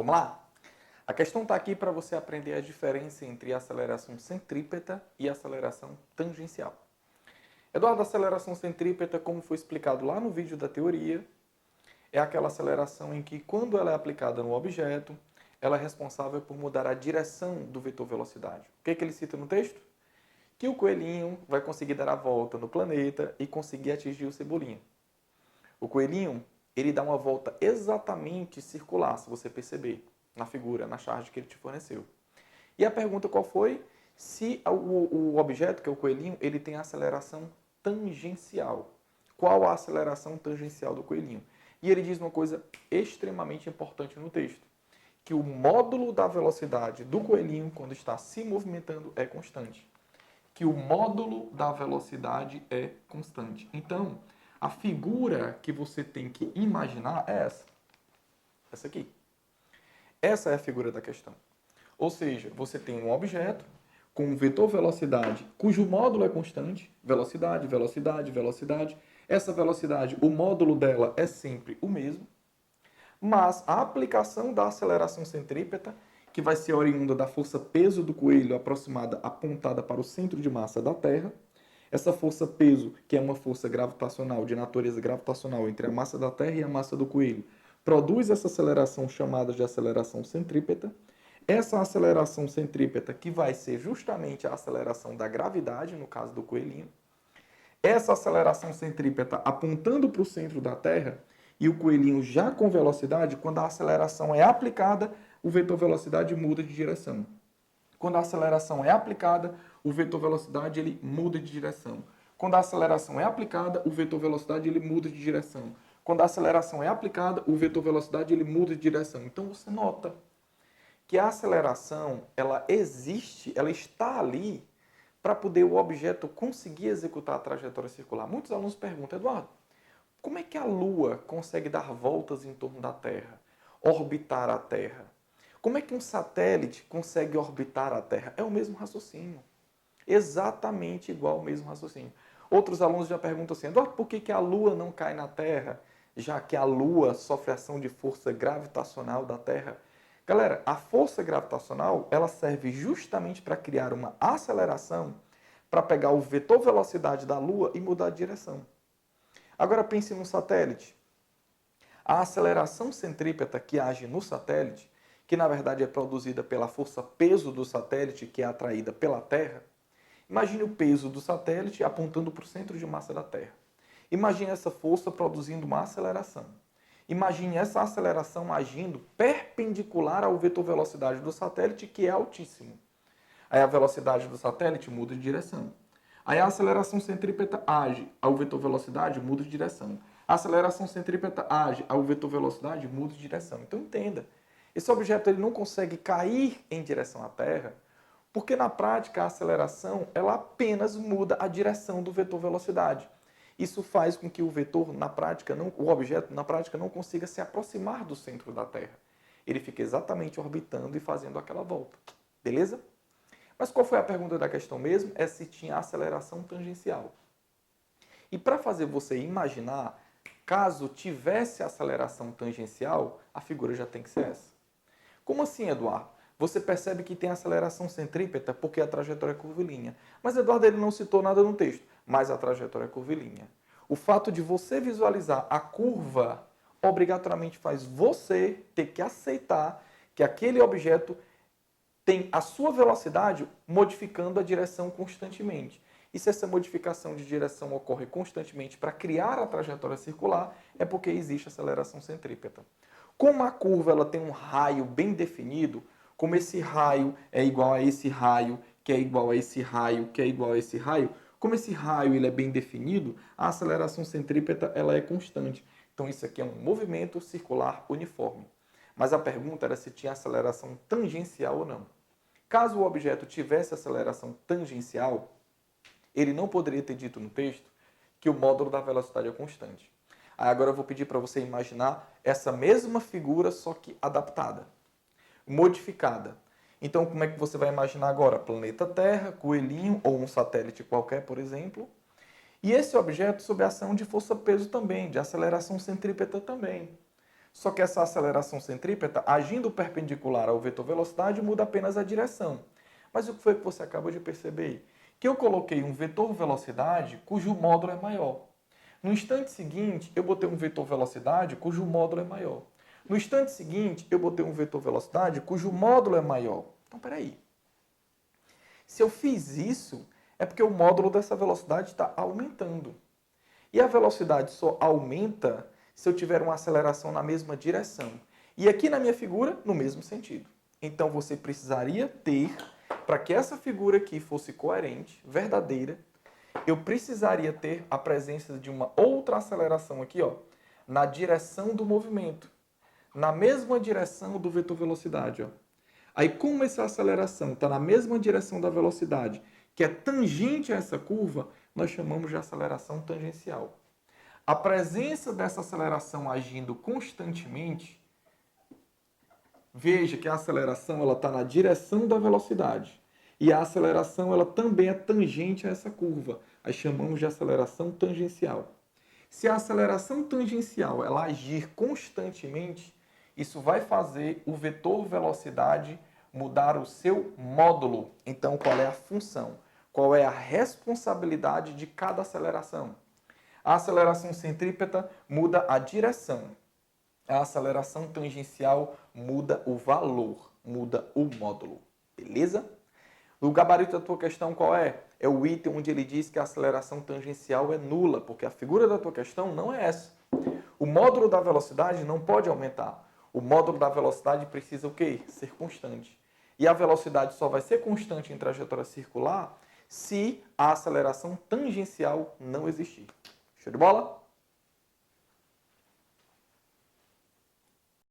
Vamos lá? A questão está aqui para você aprender a diferença entre aceleração centrípeta e aceleração tangencial. Eduardo, a aceleração centrípeta, como foi explicado lá no vídeo da teoria, é aquela aceleração em que, quando ela é aplicada no objeto, ela é responsável por mudar a direção do vetor velocidade. O que ele cita no texto? Que o coelhinho vai conseguir dar a volta no planeta e conseguir atingir o Cebolinha. O coelhinho, ele dá uma volta exatamente circular, se você perceber, na figura, na charge que ele te forneceu. E a pergunta qual foi? Se o objeto, que é o coelhinho, ele tem aceleração tangencial. Qual a aceleração tangencial do coelhinho? E ele diz uma coisa extremamente importante no texto, que o módulo da velocidade do coelhinho, quando está se movimentando, é constante. Que o módulo da velocidade é constante. Então, a figura que você tem que imaginar é essa. Essa aqui. Essa é a figura da questão. Ou seja, você tem um objeto com um vetor velocidade cujo módulo é constante, velocidade, velocidade, velocidade. Essa velocidade, o módulo dela é sempre o mesmo, mas a aplicação da aceleração centrípeta, que vai ser oriunda da força peso do coelho apontada para o centro de massa da Terra. Essa força peso, que é uma força gravitacional, de natureza gravitacional entre a massa da Terra e a massa do coelho, produz essa aceleração chamada de aceleração centrípeta. Essa aceleração centrípeta, que vai ser justamente a aceleração da gravidade, no caso do coelhinho. Essa aceleração centrípeta apontando para o centro da Terra e o coelhinho já com velocidade, quando a aceleração é aplicada, o vetor velocidade muda de direção. Quando a aceleração é aplicada, o vetor velocidade ele muda de direção. Quando a aceleração é aplicada, o vetor velocidade ele muda de direção. Quando a aceleração é aplicada, o vetor velocidade ele muda de direção. Então você nota que a aceleração, ela existe, ela está ali para poder o objeto conseguir executar a trajetória circular. Muitos alunos perguntam, Eduardo, como é que a Lua consegue dar voltas em torno da Terra, orbitar a Terra? Como é que um satélite consegue orbitar a Terra? É o mesmo raciocínio. Exatamente igual ao mesmo raciocínio. Outros alunos já perguntam assim, Eduardo, por que a Lua não cai na Terra, já que a Lua sofre ação de força gravitacional da Terra? Galera, a força gravitacional, ela serve justamente para criar uma aceleração para pegar o vetor velocidade da Lua e mudar a direção. Agora pense num satélite. A aceleração centrípeta que age no satélite, que na verdade é produzida pela força peso do satélite, que é atraída pela Terra. Imagine o peso do satélite apontando para o centro de massa da Terra. Imagine essa força produzindo uma aceleração. Imagine essa aceleração agindo perpendicular ao vetor velocidade do satélite, que é altíssimo. Aí a velocidade do satélite muda de direção. Aí a aceleração centrípeta age, ao vetor velocidade muda de direção. A aceleração centrípeta age, ao vetor velocidade muda de direção. Então entenda, esse objeto ele não consegue cair em direção à Terra, porque na prática a aceleração ela apenas muda a direção do vetor velocidade. Isso faz com que o vetor, na prática, o objeto, na prática, não consiga se aproximar do centro da Terra. Ele fica exatamente orbitando e fazendo aquela volta. Beleza? Mas qual foi a pergunta da questão mesmo? É se tinha aceleração tangencial. E para fazer você imaginar, caso tivesse aceleração tangencial, a figura já tem que ser essa. Como assim, Eduardo? Você percebe que tem aceleração centrípeta porque a trajetória é curvilínea. Mas Eduardo ele não citou nada no texto, mas a trajetória é curvilínea. O fato de você visualizar a curva obrigatoriamente faz você ter que aceitar que aquele objeto tem a sua velocidade modificando a direção constantemente. E se essa modificação de direção ocorre constantemente para criar a trajetória circular, é porque existe aceleração centrípeta. Como a curva ela tem um raio bem definido, como esse raio é igual a esse raio, que é igual a esse raio, que é igual a esse raio, como esse raio ele é bem definido, a aceleração centrípeta ela é constante. Então isso aqui é um movimento circular uniforme. Mas a pergunta era se tinha aceleração tangencial ou não. Caso o objeto tivesse aceleração tangencial, ele não poderia ter dito no texto que o módulo da velocidade é constante. Aí agora eu vou pedir para você imaginar essa mesma figura, só que adaptada, modificada. Então, como é que você vai imaginar agora? Planeta Terra, coelhinho ou um satélite qualquer, por exemplo. E esse objeto sob a ação de força-peso também, de aceleração centrípeta também. Só que essa aceleração centrípeta, agindo perpendicular ao vetor velocidade, muda apenas a direção. Mas o que foi que você acabou de perceber aí? Que eu coloquei um vetor velocidade cujo módulo é maior. No instante seguinte, eu botei um vetor velocidade cujo módulo é maior. No instante seguinte, eu botei um vetor velocidade cujo módulo é maior. Então, peraí. Se eu fiz isso, é porque o módulo dessa velocidade está aumentando. E a velocidade só aumenta se eu tiver uma aceleração na mesma direção. E aqui na minha figura, no mesmo sentido. Então, você precisaria ter, para que essa figura aqui fosse coerente, verdadeira, eu precisaria ter a presença de uma outra aceleração aqui, ó, na direção do movimento. Na mesma direção do vetor velocidade, ó. Aí, como essa aceleração está na mesma direção da velocidade, que é tangente a essa curva, nós chamamos de aceleração tangencial. A presença dessa aceleração agindo constantemente, veja que a aceleração está na direção da velocidade. E a aceleração ela também é tangente a essa curva. Aí chamamos de aceleração tangencial. Se a aceleração tangencial ela agir constantemente, isso vai fazer o vetor velocidade mudar o seu módulo. Então, qual é a função? Qual é a responsabilidade de cada aceleração? A aceleração centrípeta muda a direção. A aceleração tangencial muda o valor, muda o módulo. Beleza? O gabarito da tua questão qual é? É o item onde ele diz que a aceleração tangencial é nula, porque a figura da tua questão não é essa. O módulo da velocidade não pode aumentar. O módulo da velocidade precisa o quê? Ser constante. E a velocidade só vai ser constante em trajetória circular se a aceleração tangencial não existir. Show de bola?